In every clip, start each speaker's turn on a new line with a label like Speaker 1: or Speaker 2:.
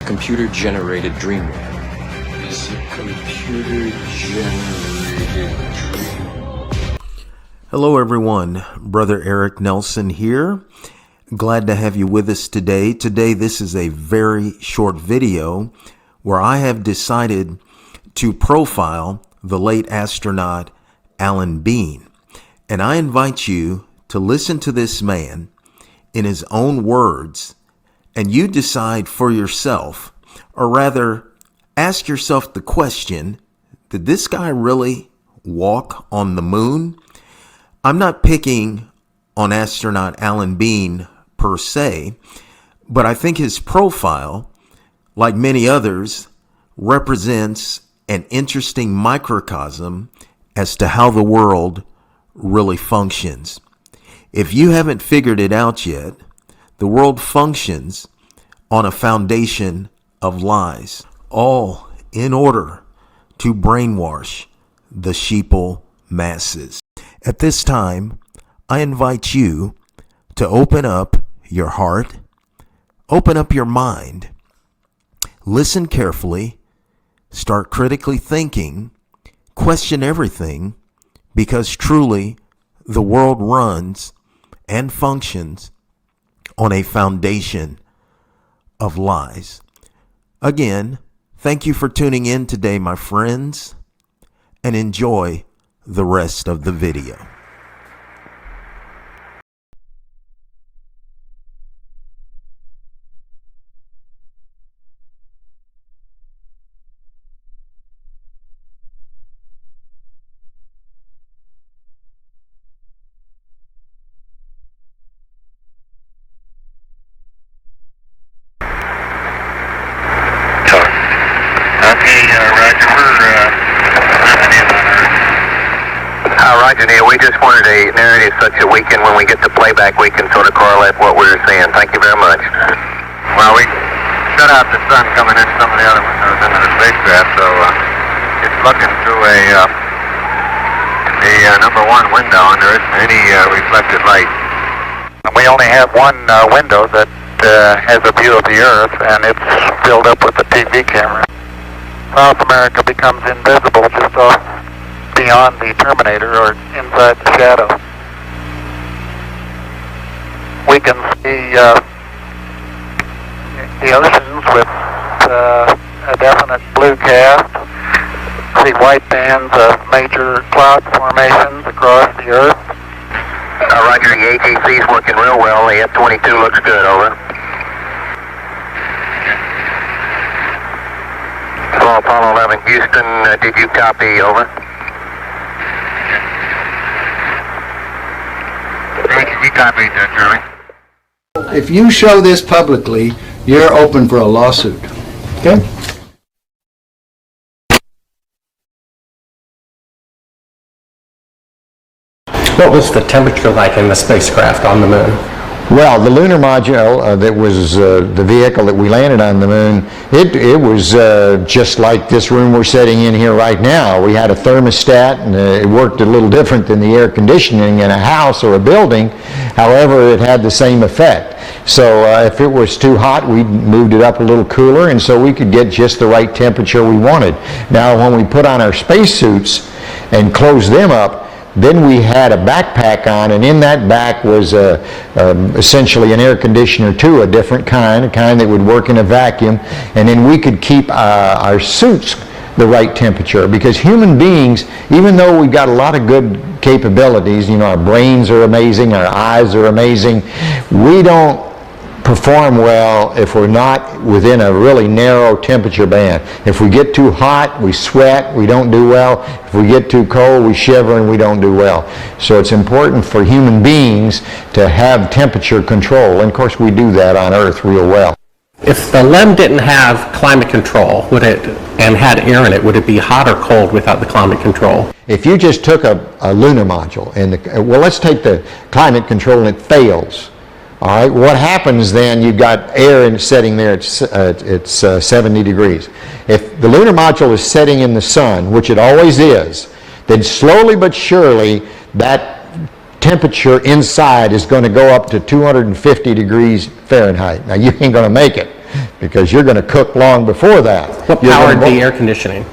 Speaker 1: Computer-generated dreamland is a computer-generated dream.
Speaker 2: Hello everyone, Brother Eric Nelson here. Glad to have you with us today. Today this is a very short video where I have decided to profile the late astronaut Alan Bean. And I invite you to listen to this man in his own words, and you decide for yourself, or rather ask yourself the question, did this guy really walk on the moon? I'm not picking on astronaut Alan Bean per se, but I think his profile, like many others, represents an interesting microcosm as to how the world really functions. If you haven't figured it out yet, the world functions on a foundation of lies, all in order to brainwash the sheeple masses. At this time, I invite you to open up your heart, open up your mind, listen carefully, start critically thinking, question everything, because truly the world runs and functions on a foundation of lies. Again, thank you for tuning in today, my friends, and enjoy the rest of the video.
Speaker 3: Roger, Neil. We just wanted a narrative such that we can, when we get the playback, we can sort of correlate what we're seeing. Thank you very much.
Speaker 4: Well, we shut out the sun coming in some of the other windows into the spacecraft, so it's looking through a number one window, and there isn't any reflected light. We only have one window that has a view of the Earth, and it's filled up with the TV camera. South America becomes invisible just off beyond the terminator or inside the shadow. We can see the oceans with a definite blue cast, see white bands of major cloud formations across the Earth.
Speaker 3: Roger, the ATC is working real well. The F-22 looks good, over. Apollo 11, Houston, did you copy, over?
Speaker 4: You copied that, Charlie.
Speaker 5: If you show this publicly, you're open for a lawsuit. Okay?
Speaker 6: What was the temperature like in the spacecraft on the moon?
Speaker 7: Well, the lunar module that was the vehicle that we landed on the moon, it was just like this room we're sitting in here right now. We had a thermostat, and it worked a little different than the air conditioning in a house or a building. However, it had the same effect. So if it was too hot, we moved it up a little cooler, and so we could get just the right temperature we wanted. Now, when we put on our spacesuits and closed them up, then we had a backpack on, and in that back was essentially an air conditioner too, a different kind, a kind that would work in a vacuum, and then we could keep our suits the right temperature, because human beings, even though we've got a lot of good capabilities, you know, our brains are amazing, our eyes are amazing, we don't perform well if we're not within a really narrow temperature band. If we get too hot, we sweat, we don't do well. If we get too cold, we shiver and we don't do well. So it's important for human beings to have temperature control, and of course we do that on Earth real well.
Speaker 6: If the LEM didn't have climate control, and had air in it, would it be hot or cold without the climate control?
Speaker 7: If you just took a lunar module, and well, let's take the climate control and it fails. All right, what happens then, you've got air setting there, it's 70 degrees. If the lunar module is setting in the sun, which it always is, then slowly but surely that temperature inside is going to go up to 250 degrees Fahrenheit. Now, you ain't going to make it. because you're going to cook long before that.
Speaker 6: What powered the air conditioning?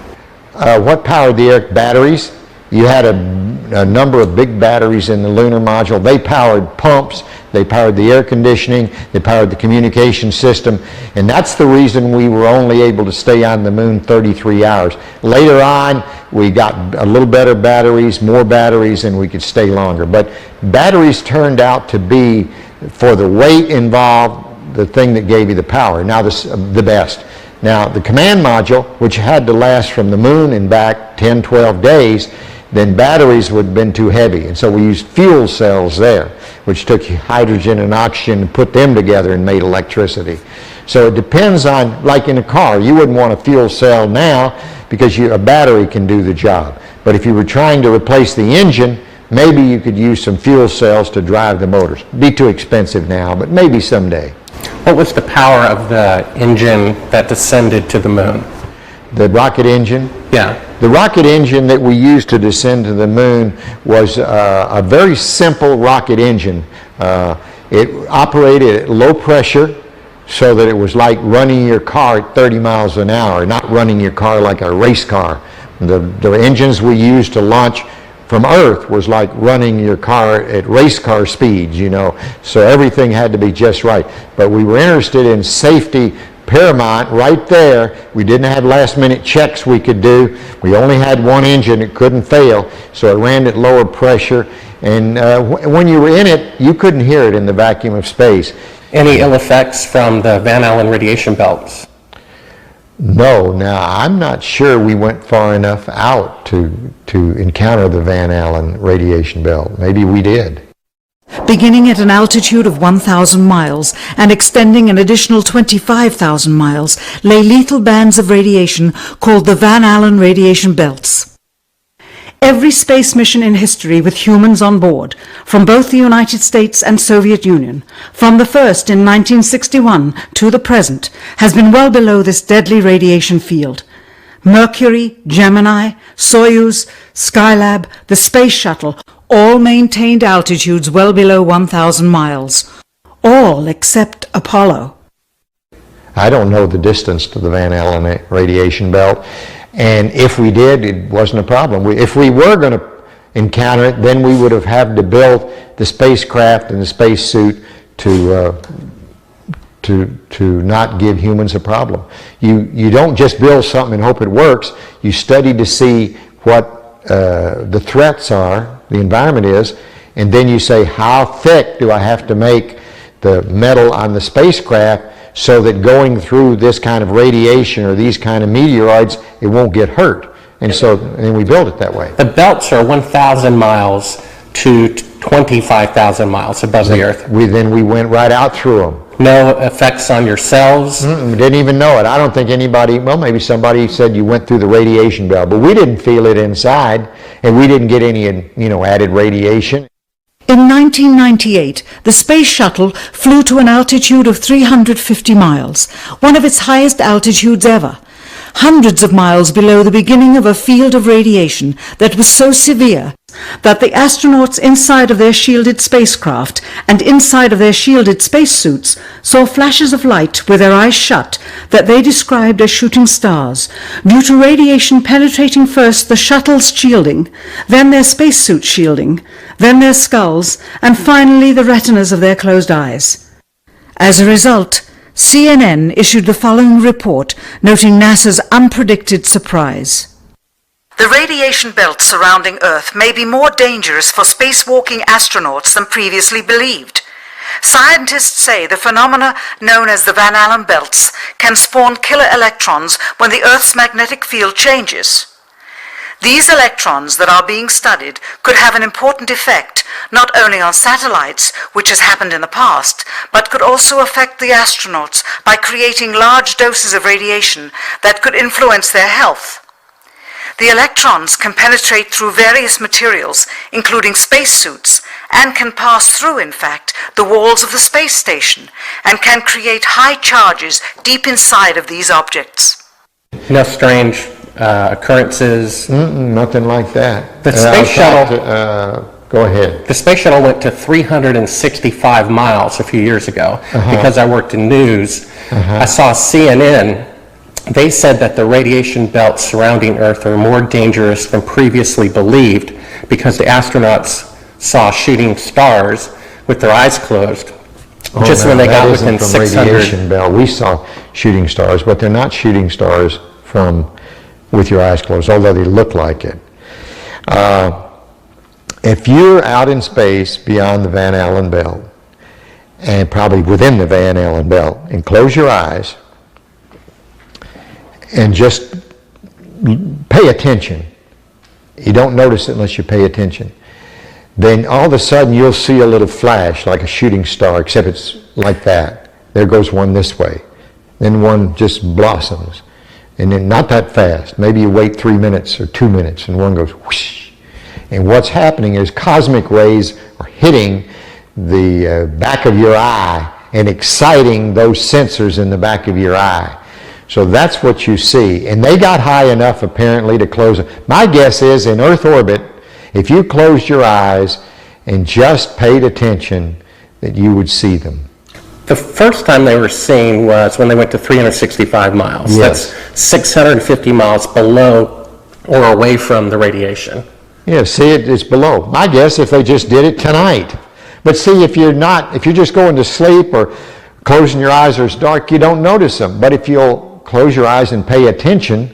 Speaker 7: What powered the air? Batteries. You had a number of big batteries in the lunar module. They powered pumps, they powered the air conditioning, they powered the communication system, and that's the reason we were only able to stay on the moon 33 hours. Later on, we got a little better batteries, more batteries, and we could stay longer. But batteries turned out to be, for the weight involved, the thing that gave you the power. Now the best. Now the command module, which had to last from the moon and back 10, 12 days, then batteries would have been too heavy. And so we used fuel cells there, which took hydrogen and oxygen and put them together and made electricity. So it depends on, like in a car, you wouldn't want a fuel cell now because a battery can do the job. But if you were trying to replace the engine, maybe you could use some fuel cells to drive the motors. It'd be too expensive now, but maybe someday.
Speaker 6: What was the power of the engine that descended to the moon?
Speaker 7: The rocket engine?
Speaker 6: Yeah.
Speaker 7: The rocket engine that we used to descend to the moon was a very simple rocket engine. It operated at low pressure so that it was like running your car at 30 miles an hour, not running your car like a race car. The engines we used to launch from Earth was like running your car at race car speeds, you know, so everything had to be just right. But we were interested in safety paramount right there. We didn't have last minute checks we could do. We only had one engine, it couldn't fail, so it ran at lower pressure, and when you were in it, you couldn't hear it in the vacuum of space.
Speaker 6: Any ill effects from the Van Allen radiation belts?
Speaker 7: No, now I'm not sure we went far enough out to encounter the Van Allen radiation belt. Maybe we did.
Speaker 8: Beginning at an altitude of 1,000 miles and extending an additional 25,000 miles, lay lethal bands of radiation called the Van Allen radiation belts. Every space mission in history with humans on board, from both the United States and Soviet Union, from the first in 1961 to the present, has been well below this deadly radiation field. Mercury, Gemini, Soyuz, Skylab, the Space Shuttle, all maintained altitudes well below 1,000 miles. All except Apollo.
Speaker 7: I don't know the distance to the Van Allen radiation belt, and if we did, it wasn't a problem. If we were going to encounter it, then we would have had to build the spacecraft and the spacesuit to not give humans a problem. You don't just build something and hope it works. You study to see what the threats are, the environment is, and then you say, how thick do I have to make the metal on the spacecraft so that going through this kind of radiation or these kind of meteoroids, it won't get hurt. And then we build it that way.
Speaker 6: The belts are 1,000 miles to 25,000 miles above the Earth.
Speaker 7: Then we went right out through them.
Speaker 6: No effects on your cells?
Speaker 7: We didn't even know it. I don't think anybody, well, maybe somebody said you went through the radiation belt, but we didn't feel it inside, and we didn't get any, added radiation.
Speaker 8: In 1998, the Space Shuttle flew to an altitude of 350 miles, one of its highest altitudes ever, hundreds of miles below the beginning of a field of radiation that was so severe that the astronauts inside of their shielded spacecraft and inside of their shielded spacesuits saw flashes of light with their eyes shut that they described as shooting stars, due to radiation penetrating first the shuttle's shielding, then their spacesuit shielding, then their skulls, and finally the retinas of their closed eyes. As a result, CNN issued the following report noting NASA's unpredicted surprise. The radiation belt surrounding Earth may be more dangerous for spacewalking astronauts than previously believed. Scientists say the phenomena known as the Van Allen belts can spawn killer electrons when the Earth's magnetic field changes. These electrons that are being studied could have an important effect not only on satellites, which has happened in the past, but could also affect the astronauts by creating large doses of radiation that could influence their health. The electrons can penetrate through various materials, including spacesuits, and can pass through, in fact, the walls of the space station, and can create high charges deep inside of these objects.
Speaker 6: No strange occurrences?
Speaker 7: Nothing like that.
Speaker 6: The space shuttle...
Speaker 7: Go ahead.
Speaker 6: The space shuttle went to 365 miles a few years ago. Because I worked in news. I saw CNN. They said that the radiation belts surrounding Earth are more dangerous than previously believed because the astronauts saw shooting stars with their eyes closed. Just when they got within 600.
Speaker 7: Radiation belt. We saw shooting stars, but they're not shooting stars from with your eyes closed, although they look like it. If you're out in space beyond the Van Allen belt, and probably within the Van Allen belt, and close your eyes, and just pay attention. You don't notice it unless you pay attention. Then all of a sudden you'll see a little flash like a shooting star, except it's like that. There goes one this way. Then one just blossoms. And then not that fast. Maybe you wait 3 minutes or 2 minutes and one goes whoosh. And what's happening is cosmic rays are hitting the back of your eye and exciting those sensors in the back of your eye. So that's what you see. And they got high enough apparently to close it. My guess is in Earth orbit, if you closed your eyes and just paid attention, that you would see them.
Speaker 6: The first time they were seen was when they went to 365 miles.
Speaker 7: Yes.
Speaker 6: That's 650 miles below or away from the radiation.
Speaker 7: Yeah, see, it's below. My guess if they just did it tonight. But see, if you're just going to sleep or closing your eyes or it's dark, you don't notice them. But if you'll close your eyes and pay attention,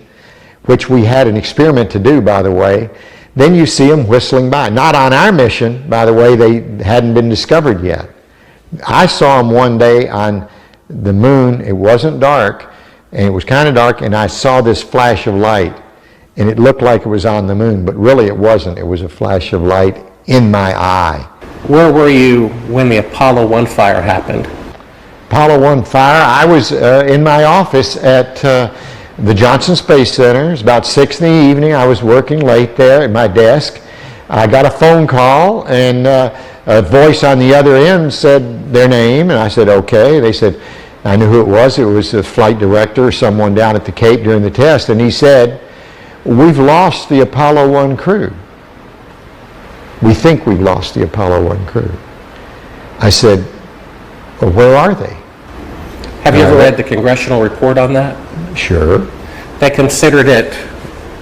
Speaker 7: which we had an experiment to do, by the way, then you see them whistling by. Not on our mission, by the way, they hadn't been discovered yet. I saw them one day on the moon. It wasn't dark, and it was kind of dark, and I saw this flash of light, and it looked like it was on the moon, but really it wasn't. It was a flash of light in my eye.
Speaker 6: Where were you when the Apollo 1 fire happened?
Speaker 7: Apollo 1 fire, I was in my office at the Johnson Space Center. It was about 6 in the evening. I was working late there at my desk. I got a phone call, and a voice on the other end said their name, and I said, okay. They said, I knew who it was. It was the flight director or someone down at the Cape during the test, and he said, we've lost the Apollo 1 crew. We think we've lost the Apollo 1 crew. I said, well, where are they?
Speaker 6: Have you ever read the congressional report on that?
Speaker 7: Sure.
Speaker 6: They considered it,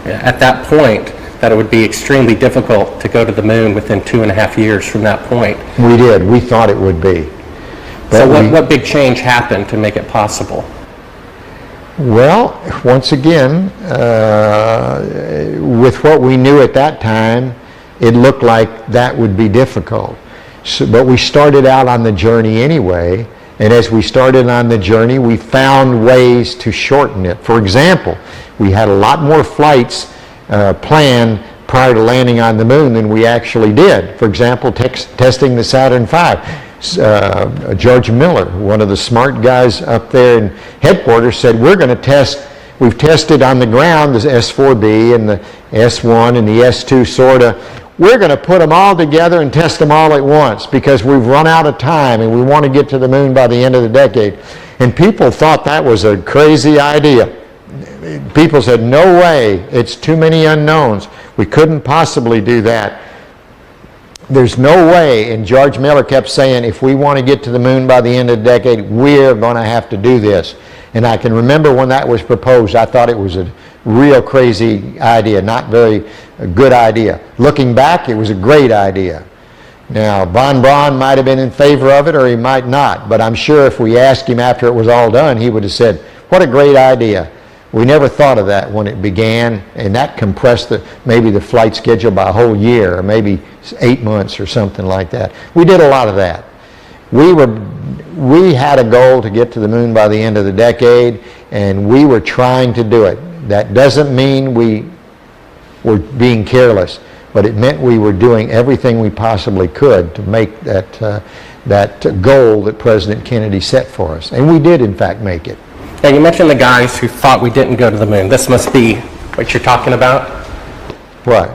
Speaker 6: at that point, that it would be extremely difficult to go to the moon within 2.5 years from that point.
Speaker 7: We did. We thought it would be. But
Speaker 6: so what big change happened to make it possible?
Speaker 7: Well, once again, with what we knew at that time, it looked like that would be difficult. But we started out on the journey anyway, and as we started on the journey, we found ways to shorten it. For example, we had a lot more flights planned prior to landing on the moon than we actually did. For example, testing the Saturn V. George Miller, one of the smart guys up there in headquarters, said, we're going to test, we've tested on the ground the S4B and the S1 and the S2 sorta. We're going to put them all together and test them all at once because we've run out of time and we want to get to the moon by the end of the decade. And people thought that was a crazy idea. People said, no way, it's too many unknowns. We couldn't possibly do that. There's no way, and George Miller kept saying, if we want to get to the moon by the end of the decade, we're going to have to do this. And I can remember when that was proposed, I thought it was a real crazy idea, not very good idea. Looking back, it was a great idea. Now, Von Braun might have been in favor of it or he might not, but I'm sure if we asked him after it was all done, he would have said, what a great idea. We never thought of that when it began, and that compressed maybe the flight schedule by a whole year, or maybe 8 months or something like that. We did a lot of that. We had a goal to get to the moon by the end of the decade, and we were trying to do it. That doesn't mean we were being careless, but it meant we were doing everything we possibly could to make that goal that President Kennedy set for us. And we did, in fact, make it.
Speaker 6: Now, you mentioned the guys who thought we didn't go to the moon. This must be what you're talking about?
Speaker 7: What?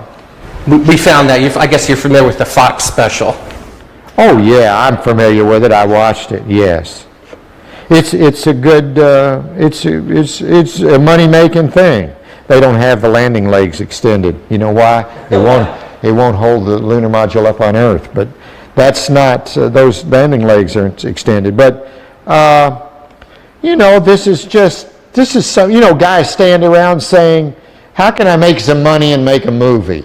Speaker 6: We found that. I guess you're familiar with the Fox special.
Speaker 7: Oh, yeah, I'm familiar with it. I watched it, yes. It's a good, it's a money-making thing. They don't have the landing legs extended. You know why? it won't hold the lunar module up on Earth. But that's not, those landing legs aren't extended. But, you know, this is some, you know, guys stand around saying, how can I make some money and make a movie?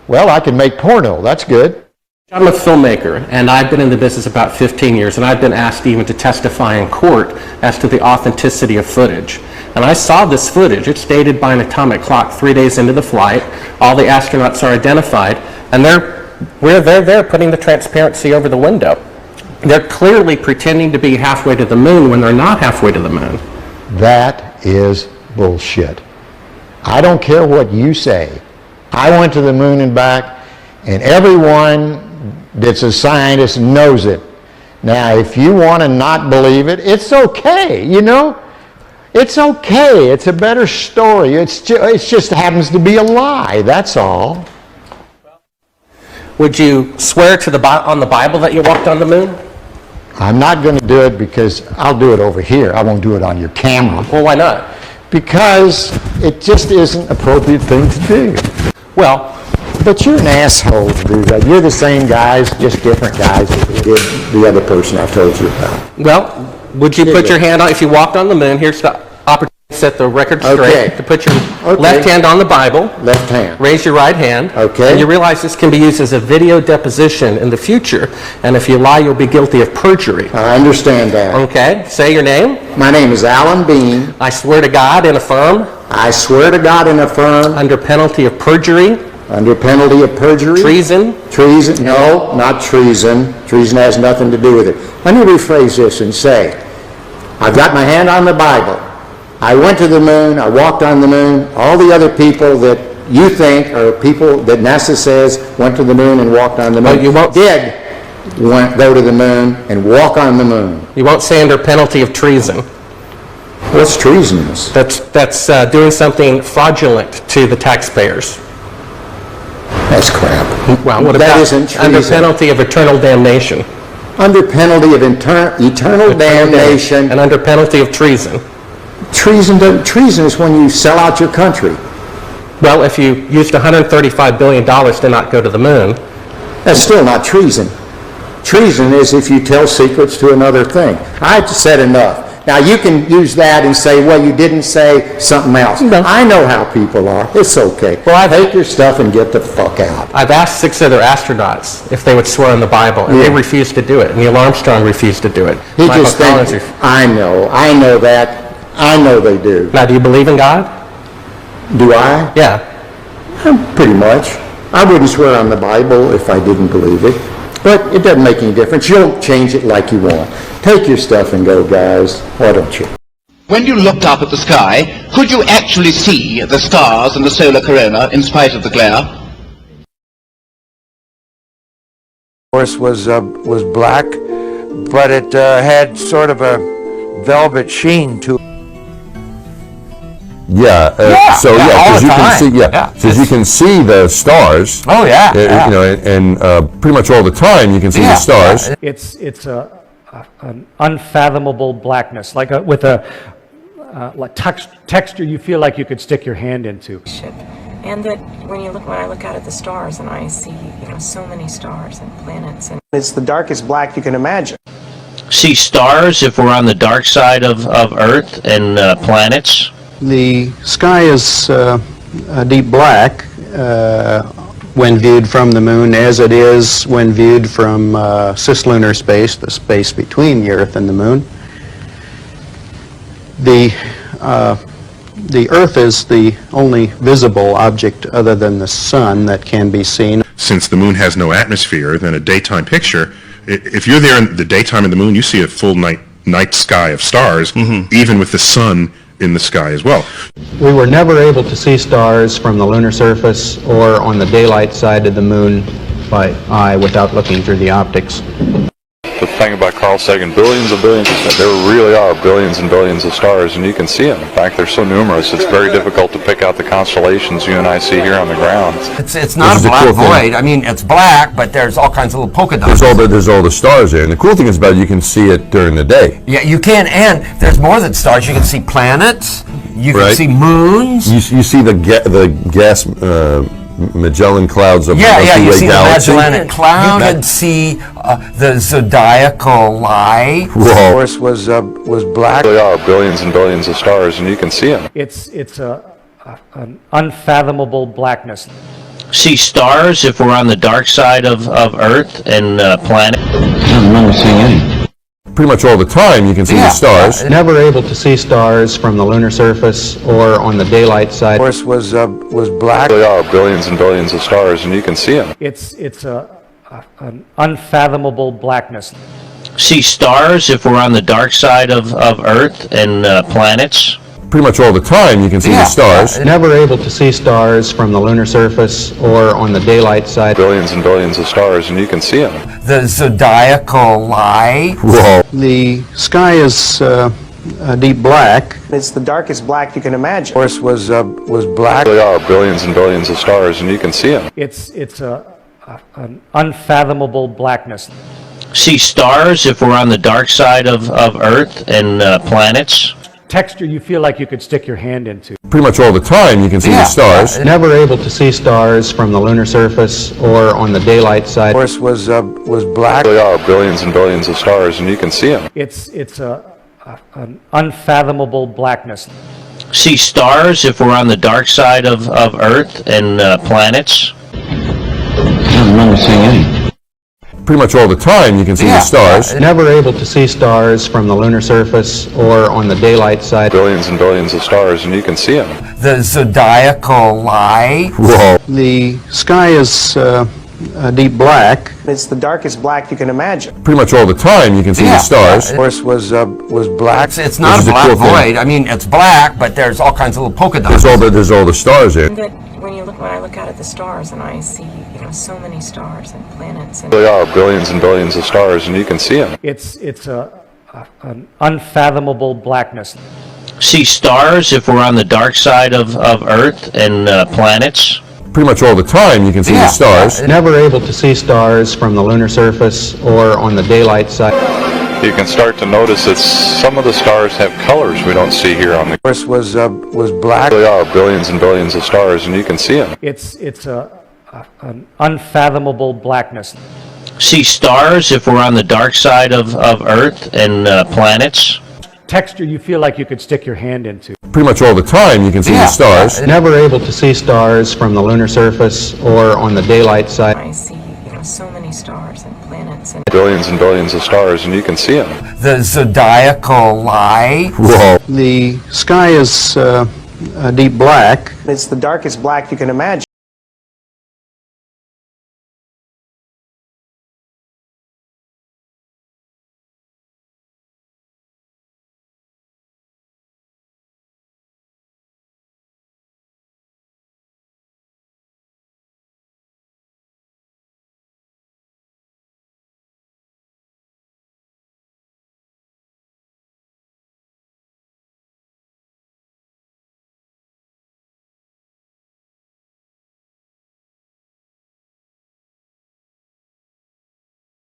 Speaker 7: Well, I can make porno. That's good.
Speaker 6: I'm a filmmaker, and I've been in the business about 15 years, and I've been asked even to testify in court as to the authenticity of footage. And I saw this footage. It's dated by an atomic clock 3 days into the flight. All the astronauts are identified, and they're there putting the transparency over the window. They're clearly pretending to be halfway to the moon when they're not halfway to the moon.
Speaker 7: That is bullshit. I don't care what you say. I went to the moon and back, and everyone that's a scientist knows it. Now, if you want to not believe it, it's okay, you know? It's okay. It's a better story. It just happens to be a lie, that's all.
Speaker 6: Would you swear to on the Bible that you walked on the moon?
Speaker 7: I'm not going to do it because I'll do it over here. I won't do it on your camera.
Speaker 6: Well, why not?
Speaker 7: Because it just isn't an appropriate thing to do.
Speaker 6: Well,
Speaker 7: but you're an asshole to do that. You're the same guys, just different guys that did the other person I told you about.
Speaker 6: well, would you put your hand on, if you walked on the moon, here's the opportunity to set the record straight, to put your left hand on the Bible,
Speaker 7: Left hand.
Speaker 6: raise your right hand,
Speaker 7: Okay.
Speaker 6: and you realize this can be used as a video deposition in the future, and if you lie, you'll be guilty of perjury.
Speaker 7: I understand that.
Speaker 6: Okay, say your name.
Speaker 7: My name is Alan Bean.
Speaker 6: I swear to God and affirm,
Speaker 7: I swear to God and affirm,
Speaker 6: under penalty of perjury,
Speaker 7: under penalty of perjury,
Speaker 6: treason.
Speaker 7: Treason? No, not treason. Treason has nothing to do with it. Let me rephrase this and say, I've got my hand on the Bible. I went to the moon. I walked on the moon. All the other people that you think are people that NASA says went to the moon and walked on the moon go to the moon and walk on the moon.
Speaker 6: You won't say under penalty of treason.
Speaker 7: What's treasonous?
Speaker 6: That's doing something fraudulent to the taxpayers.
Speaker 7: That's crap.
Speaker 6: Well, what
Speaker 7: That
Speaker 6: about
Speaker 7: isn't treason.
Speaker 6: under penalty of eternal damnation?
Speaker 7: Under penalty of eternal damnation.
Speaker 6: And under penalty of treason?
Speaker 7: Treason is when you sell out your country.
Speaker 6: Well, if you used $135 billion to not go to the moon.
Speaker 7: That's still not treason. Treason is if you tell secrets to another thing. I've said enough. Now, you can use that and say, well, you didn't say something else.
Speaker 6: No.
Speaker 7: I know how people are. It's okay. Well, take your stuff and get the fuck out.
Speaker 6: I've asked 6 other astronauts if they would swear on the Bible, and they refused to do it. Neil Armstrong refused to do it.
Speaker 7: He just thinks, I know that. I know they do.
Speaker 6: Now, do you believe in God?
Speaker 7: Do I?
Speaker 6: Yeah.
Speaker 7: Pretty much. I wouldn't swear on the Bible if I didn't believe it. But it doesn't make any difference. You don't change it like you want. Take your stuff and go, guys. Why don't you?
Speaker 9: When you looked up at the sky, could you actually see the stars and the solar corona in spite of the glare?
Speaker 10: Course was black, but it had sort of a velvet sheen to it.
Speaker 11: Because you can see, because you can see the stars.
Speaker 10: Oh yeah,
Speaker 11: you know, and pretty much all the time you can see the stars.
Speaker 12: It's an unfathomable blackness, like with a texture you feel like you could stick your hand into.
Speaker 13: And that when I look out at the stars and I see, so many stars and planets, and
Speaker 14: it's the darkest black you can imagine.
Speaker 15: See stars if we're on the dark side of Earth and planets.
Speaker 16: The sky is a deep black when viewed from the moon, as it is when viewed from cislunar space, the space between the Earth and the moon. The Earth is the only visible object other than the sun that can be seen.
Speaker 17: Since the moon has no atmosphere, then a daytime picture, if you're there in the daytime of the moon, you see a full night sky of stars, even with the sun in the sky as well.
Speaker 16: We were never able to see stars from the lunar surface or on the daylight side of the moon by eye without looking through the optics.
Speaker 18: The thing about Carl Sagan, billions of there really are billions and billions of stars, and you can see them. In fact, they're so numerous, it's very difficult to pick out the constellations you and I see here on the ground.
Speaker 10: It's not a black void. I mean, it's black, but there's all kinds of little polka dots.
Speaker 11: There's all the stars there, and the cool thing is about it, you can see it during the day.
Speaker 10: Yeah, you can, and there's more than stars. You can see planets. You can see moons.
Speaker 11: You see the gas Magellan clouds of
Speaker 19: yeah,
Speaker 11: the
Speaker 19: yeah,
Speaker 11: Milky
Speaker 19: you
Speaker 11: Way
Speaker 19: see
Speaker 11: galaxy.
Speaker 19: the Magellanic Cloud and see the zodiacal light.
Speaker 11: Whoa.
Speaker 10: Of course, was black.
Speaker 18: There are billions and billions of stars, and you can see them.
Speaker 12: It's an unfathomable blackness.
Speaker 15: See stars if we're on the dark side of Earth and planet.
Speaker 1: I don't remember seeing any.
Speaker 11: Pretty much all the time you can see the stars.
Speaker 16: Never able to see stars from the lunar surface or on the daylight side.
Speaker 10: Of course, was black.
Speaker 18: There are billions and billions of stars, and you can see them.
Speaker 12: It's an unfathomable blackness.
Speaker 15: See stars if we're on the dark side of Earth and planets.
Speaker 11: Pretty much all the time you can see the stars.
Speaker 16: Never able to see stars from the lunar surface or on the daylight side.
Speaker 18: Billions and billions of stars, and you can see them.
Speaker 19: The zodiacal light.
Speaker 11: Whoa.
Speaker 16: The sky is deep black.
Speaker 14: It's the darkest black you can imagine.
Speaker 10: Of course, was black.
Speaker 18: There are billions and billions of stars, and you can see them.
Speaker 12: It's an unfathomable blackness.
Speaker 15: See stars if we're on the dark side of Earth and planets.
Speaker 12: Texture you feel like you could stick your hand into.
Speaker 11: Pretty much all the time you can see the stars.
Speaker 16: Never able to see stars from the lunar surface or on the daylight side.
Speaker 10: Of course, was black.
Speaker 18: There are billions and billions of stars, and you can see them.
Speaker 12: It's an unfathomable blackness.
Speaker 15: See stars if we're on the dark side of Earth and planets.
Speaker 1: I don't remember seeing any.
Speaker 11: Pretty much all the time you can see the stars.
Speaker 16: Never able to see stars from the lunar surface or on the daylight side.
Speaker 18: Billions and billions of stars, and you can see them.
Speaker 19: The zodiacal light.
Speaker 11: Whoa.
Speaker 16: The sky is deep black.
Speaker 14: It's the darkest black you can imagine.
Speaker 11: Pretty much all the time you can see the stars.
Speaker 10: Of course, was black.
Speaker 19: It's not a black void. I mean, it's black, but there's all kinds of little polka dots.
Speaker 11: There's all the stars there.
Speaker 13: That when I look out at the stars and I see, so many stars and planets. And
Speaker 18: There are billions and billions of stars, and you can see them.
Speaker 12: It's an unfathomable blackness.
Speaker 15: See stars if we're on the dark side of Earth and planets.
Speaker 11: Pretty much all the time you can see the stars.
Speaker 16: Never able to see stars from the lunar surface or on the daylight side.
Speaker 18: You can start to notice that some of the stars have colors we don't see here on the.
Speaker 10: Of course, was black.
Speaker 18: There are billions and billions of stars, and you can see them.
Speaker 12: It's an unfathomable blackness.
Speaker 15: See stars if we're on the dark side of Earth and planets.
Speaker 12: Texture you feel like you could stick your hand into.
Speaker 11: Pretty much all the time you can see the stars.
Speaker 16: Never able to see stars from the lunar surface or on the daylight side.
Speaker 13: I see, so many stars and planets. And
Speaker 18: Billions and billions of stars, and you can see them.
Speaker 19: The zodiacal light.
Speaker 11: Whoa.
Speaker 16: The sky is deep black.
Speaker 14: It's the darkest black you can imagine.